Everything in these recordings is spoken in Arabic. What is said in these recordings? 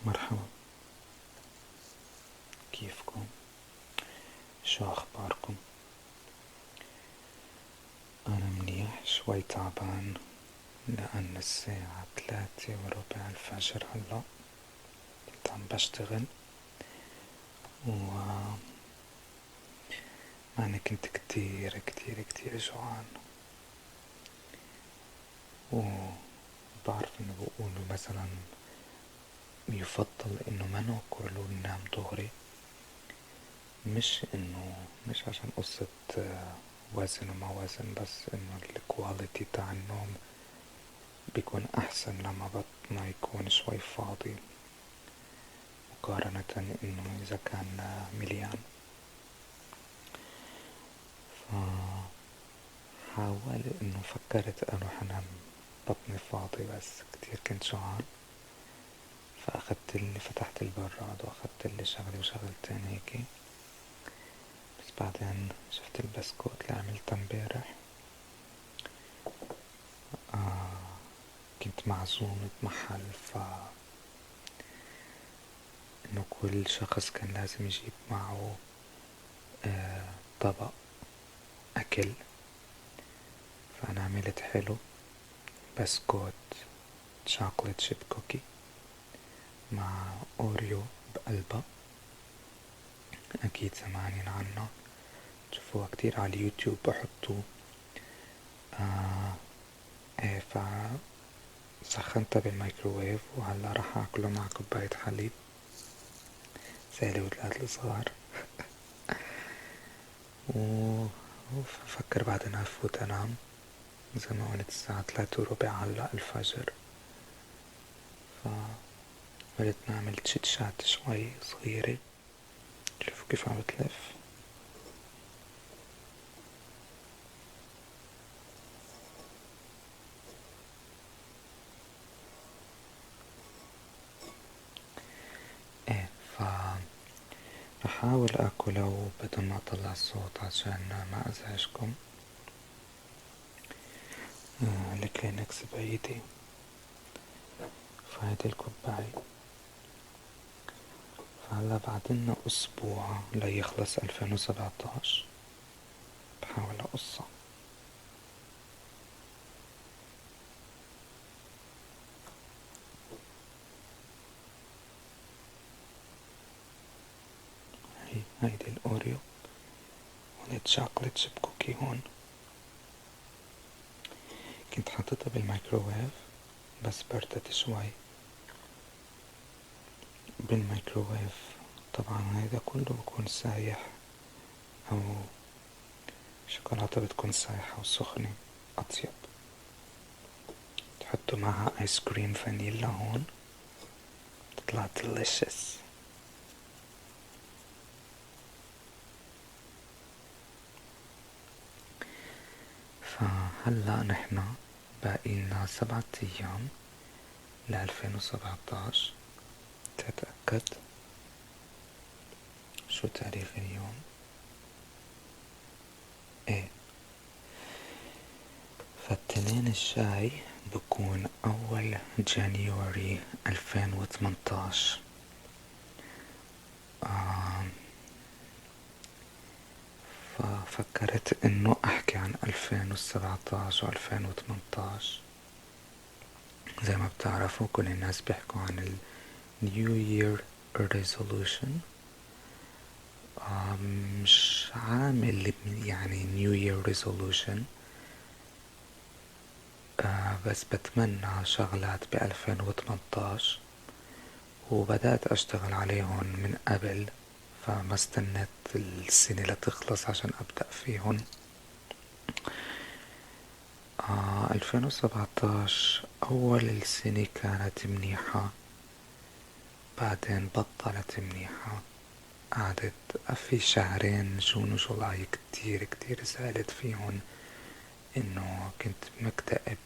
مرحبا، كيفكم؟ شو أخباركم؟ أنا منيح، شوي تعبان لأن الساعة 3:15 الفجر هلأ. كنت عم بشتغل و أنا كنت كتير كتير كتير جوعان، وبعرف إنه بقولوا مثلا يفضل إنه ما ناكل وننام دغري، مش عشان قصة وزن وما وزن، بس إنه الكواليتي تاع النوم بيكون أحسن لما بطننا يكون شوي فاضي مقارنة إنه إذا كان مليان. فحاول إنه فكرت أروح أنام بطني فاضي، بس كتير كنت جوعان، فتحت البراد وأخدت لي شغلي وشغلتين هيكي. بس بعدين شفت البسكوت اللي عملته امبارح. كنت معزوم بمحل، إنه كل شخص كان لازم يجيب معه طبق أكل. فأنا عملت حلو، بسكوت شوكولات شيب كوكي مع أوريو بقلبها، أكيد سمعانين عنه، تشوفوها كتير على اليوتيوب بحطوه. ايه، فسخنتها بالميكروويف، وهلا راح اكله مع كوباية حليب زي الولاد الصغار. وفكر بعدين افوت انام، زي ما قلت الساعة 3:15 هلا الفجر. فقلت نعمل تشيت شات شوي صغيرة، شوفوا كيف عم بتلف. ايه، بحاول اكله بدون ما اطلع الصوت عشان ما ازعجكم. الكلينكس بايدي، فهيدي الكوباية. فهلا بعدنا اسبوع ليخلص 2017، بحاول اقصه. هيدي الاوريو، وهيدي شوكولات شيب كوكي هون. كنت حاطتها بالميكروويف بس بردت شوي بالميكروويف. طبعا هيدا كله بكون سايح، او شوكولاتة بتكون سايحة وسخنة اطيب. تحطوا معها ايس كريم فانيلا هون، تطلع ديليشس. فهلأ نحنا باقيلنا 7 أيام ل2017. تتأكد شو تاريخ اليوم؟ ايه، فالتنين الجاي بكون أول جانيوري 2018. ففكرت انه احكي عن 2017 و 2018. زي ما بتعرفوا كل الناس بيحكوا عن ال New Year Resolution. مش عامل يعني New Year Resolution، بس بتمنى شغلات ب2018، وبدأت أشتغل عليهن من قبل، فما استنيت السنة لتخلص عشان أبدأ فيهن. 2017 أول السنة كانت منيحة، بعدين بطلت منيحة. قعدت في شهرين جون وجولاي كتير كتير زعلت فيهن، إنه كنت مكتئب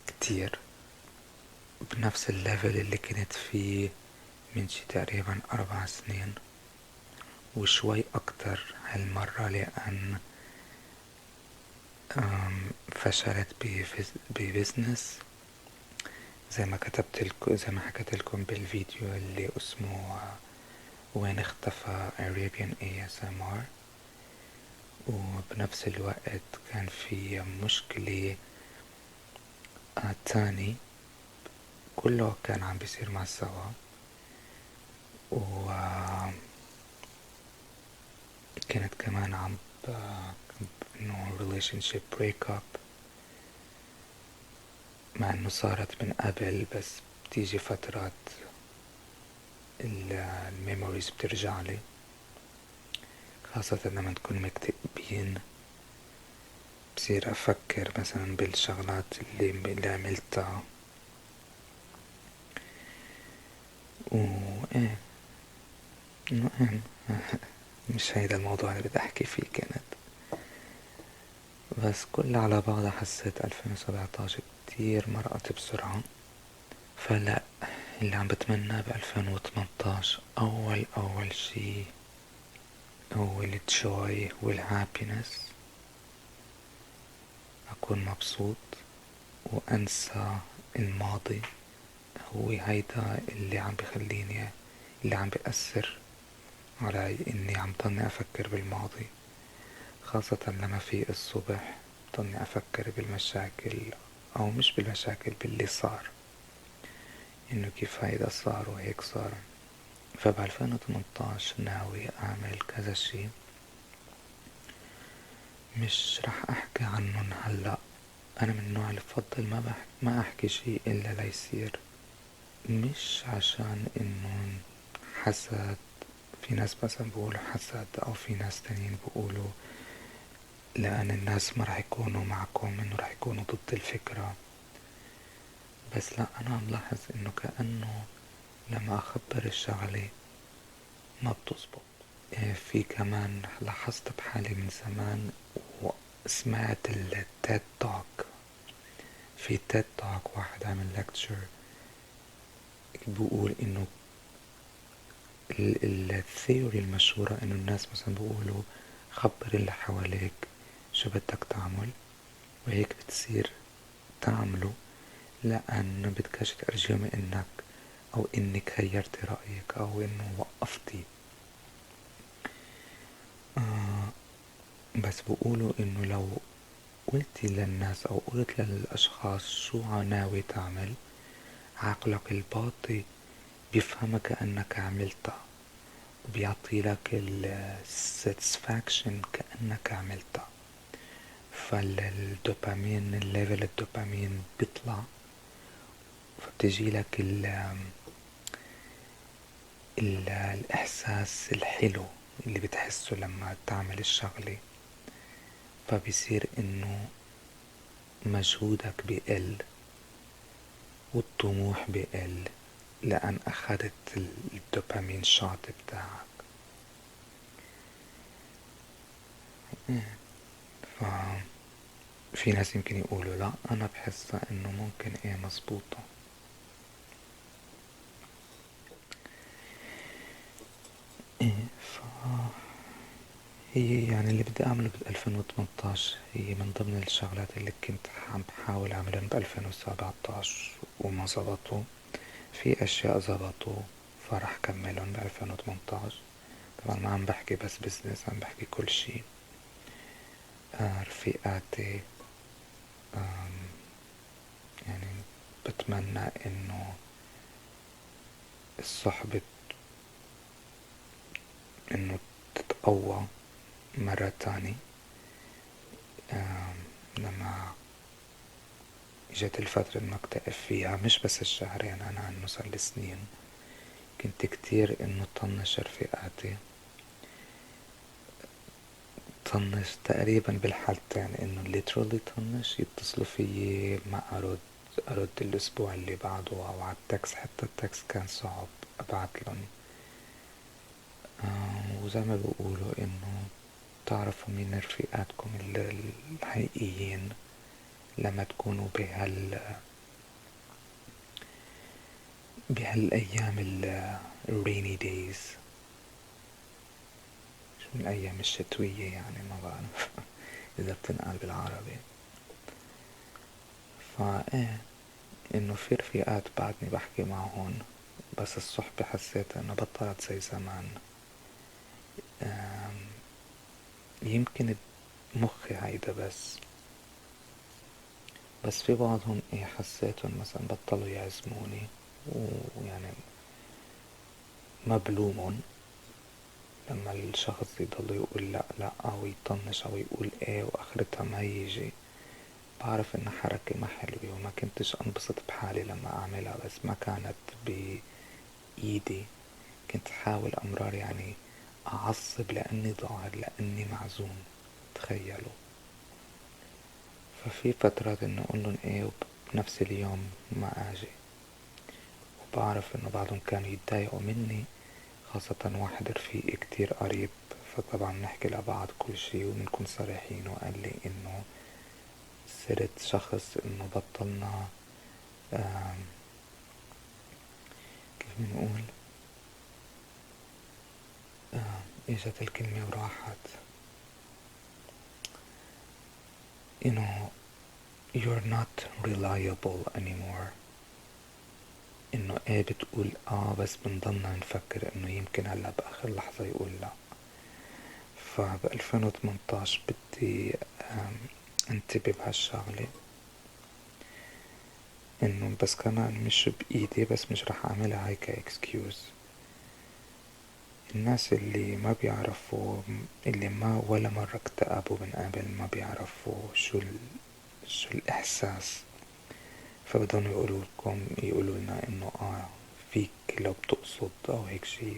كتير، بنفس الليفل اللي كنت فيه من شي تقريبا 4 سنين وشوي أكتر هالمرة، لأن فشلت ببزنس زي ما حكيت لكم بالفيديو اللي اسمه وين اختفى Arabian ASMR. وبنفس الوقت كان في مشكلة تاني كله كان عم بيصير مع سوا، وكانت كمان عم انه relationship break up، مع انه صارت من قبل، بس بتيجي فترات الميموريز بترجع لي، خاصة لما نكون مكتئبين. بصير افكر مثلا بالشغلات اللي عملتها ايه. المهم مش هيدا الموضوع اللي بدي احكي فيه كانت، بس كل على بعضها حسيت 2017 كتير مرقت بسرعة. فلا، اللي عم بتمناه ب2018 أول شي هو الجوي والهابينس، أكون مبسوط وأنسى الماضي. هو هيدا اللي عم بيأثر علي، إني عم ضلني أفكر بالماضي، خاصة لما في الصبح ضلني أفكر بالمشاكل، أو مش بالمشاكل، باللي صار، إنه كيف هيدا صار وهيك صار. فب2018 ناوي أعمل كذا شي، مش رح أحكي عنهم هلأ. أنا من النوع اللي بفضل ما أحكي شي إلا ليصير، مش عشان إنه حسد. في ناس مثلا بيقولوا حسد، أو في ناس تانيين بيقولوا لأن الناس ما رح يكونوا معكم، إنه رح يكونوا ضد الفكرة. بس لا، أنا عم لاحظ إنه كأنه لما أخبر الشغلة ما بتزبط. في كمان لاحظت بحالي من زمان، وسمعت التيد توك. في تيد توك واحد عمل لكتشر بيقول انه الثيوري المشهورة انه الناس مثلا بيقولوا خبر اللي حواليك شو بدك تعمل، وهيك بتصير تعمله، لأن بدكش ترجمي انك او انك غيرتي رأيك او انه وقفتي. بس بيقولوا انه لو قلتي للناس او قلت للاشخاص شو ناوي تعمل، عقلك الباطن بيفهمك كأنك عملتها، وبيعطي لك الساتسفاكشن كأنك عملتها. فالدوبامين، الليفل الدوبامين بيطلع، فبتجي لك الإحساس الحلو اللي بتحسه لما تعمل الشغلة. فبيصير إنه مجهودك بيقل والطموح بيقل، لأن أخذت الدوبامين شوت بتاعك. ففي ناس يمكن يقولوا لا، أنا بحسها إنه ممكن مظبوطة. هي يعني اللي بدي أعمله ب2018 هي من ضمن الشغلات اللي كنت عم بحاول أعملهم ب2017 وما زبطوا. في أشياء زبطوا، فرح كملهم ب2018. طبعا ما عم بحكي بس بزنس، عم بحكي كل شي. رفيقاتي، يعني بتمنى إنه الصحبة إنه تتقوى مرة تاني. لما جت الفترة اللي مكتئب فيها، مش بس الشهرين، أنا عنه صار لي سنين، كنت كتير إنه طنش رفيقاتي. طنش تقريبا بالحالتين، إنه literally طنش، يتصلوا فيي ما أرد الأسبوع اللي بعده، أو على التكس، حتى التكس كان صعب أبعتلن. وزي ما بيقولوا إنه تعرفوا مين رفيقاتكم الحقيقيين لما تكونوا بهالأيام rainy days، شو الأيام الشتوية يعني، ما بعرف إذا بتنقال بالعربي. فإيه، انه في رفيقات بعدني بحكي معهن، بس الصحبة حسيت انه بطلت زي زمان. آم، يمكن مخي هيدا بس في بعضهم ايه حسيتهم مثلا بطلوا يعزموني، ويعني ما بلومن لما الشخص يضل يقول لا لا او يطنش او يقول ايه واخرتها ما يجي. بعرف انها حركة ما حلوة وما كنتش انبسط بحالي لما اعملها، بس ما كانت بايدي. كنت احاول امرار يعني اعصب لاني ظاهر لاني معزوم، تخيلوا. ففي فترات انه اقولن ايه وبنفس اليوم ما اجي. وبعرف انه بعضهم كانوا يتضايقوا مني، خاصة واحد رفيقي كتير قريب. فطبعا نحكي لبعض كل شي وبنكون صريحين، وقال لي انه صرت شخص انه بطلنا كيف بنقول، اجت الكلمة وراحت. you know you're not reliable anymore. انه ايه بتقول بس بنضلنا نفكر انه يمكن هلا باخر لحظة يقول لا. فب 2018 بدي انتبه بهالشغلة، انه بس كمان مش بايدي، بس مش رح اعملها هاي كاكسكيوز. الناس اللي ما بيعرفوا، اللي ما ولا مرة اكتئبوا من قبل، ما بيعرفوا شو الاحساس. فبدهم يقولوا لنا انه فيك لو بتقصد او هيك شي.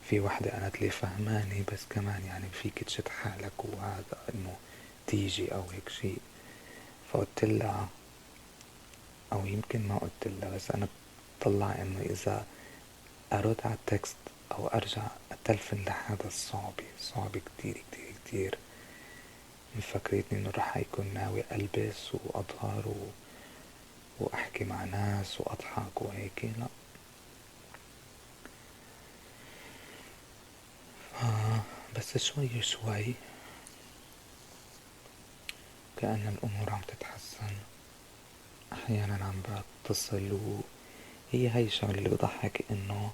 في وحدة قالت لي فهماني، بس كمان يعني فيك تشد حالك وهذا انه تيجي او هيك شي. فقلت لها، او يمكن ما قلت لها، بس انا بطلع انه اذا ارد على التكست او ارجع اتلفن لحدا صعب كتير كتير كتير. مفكرتني انه رح يكون ناوي البس واظهر واحكي مع ناس واضحك وهيك. لا. بس شوي شوي كأن الامور عم تتحسن. احيانا عم بتصل، وهي هاي الشغلة اللي بضحك، انه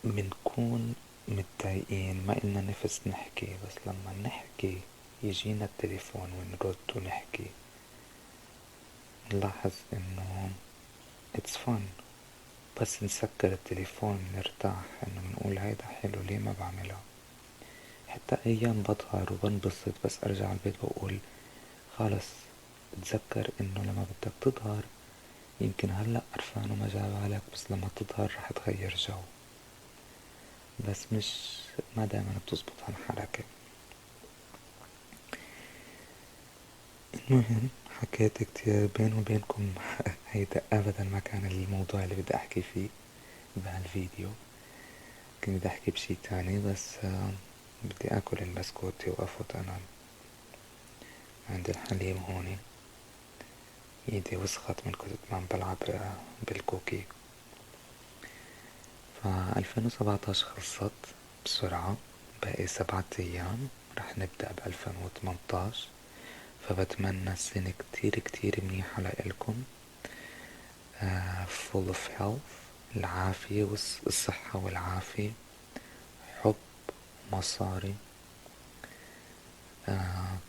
منكون متضايقين ما إلنا نفس نحكي، بس لما نحكي يجينا التليفون ونرد ونحكي، نلاحظ انه it's fun. بس نسكر التليفون نرتاح، انه بنقول هيدا حلو ليه ما بعملها. حتى ايام بظهر وبنبسط، بس ارجع البيت بقول خلص. اتذكر انه لما بدك تظهر يمكن هلأ قرفان وما جا بالك، بس لما تظهر رح تغير جو. بس مش ما دايما بتزبط هالحركة. المهم حكيت كتير بيني وبينكم. هيدا ابدا ما كان الموضوع اللي بدي احكي فيه بهالفيديو. كنت بدي احكي بشي تاني، بس بدي اكل البسكوتة وافوت انام. عندي الحليب هوني، ايدي وسخت من كنت ما عم بلعب بالكوكي. ف2017 خلصت بسرعة، باقي 7 ايام رح نبدأ ب2018. فبتمنى السنة كتير كتير منيحة لإلكم. full of health، العافية والصحة والعافية، حب، مصاري.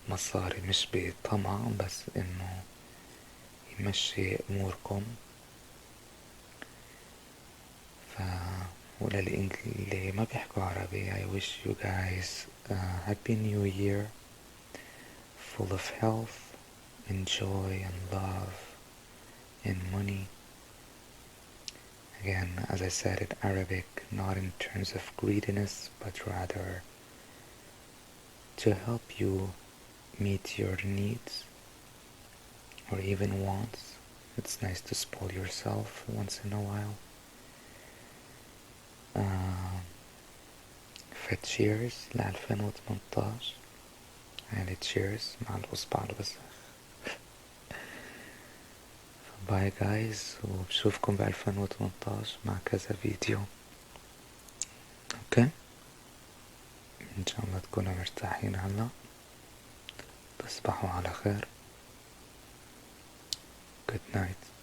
مصاري مش بطمع، بس انه يمشي اموركم. ف اللي ما بيحكوا عربي، I wish you guys a happy new year, full of health and joy and love and money. Again, as I said in Arabic, not in terms of greediness, but rather to help you meet your needs or even wants. It's nice to spoil yourself once in a while. فتشيرز ل2018، يعني تشيرز مع الأصبع الوسخ. باي جايز، وبشوفكم ب2018 مع كذا فيديو. اوكي، ان شاء الله تكونوا مرتاحين هلا. تصبحوا على خير. Good night.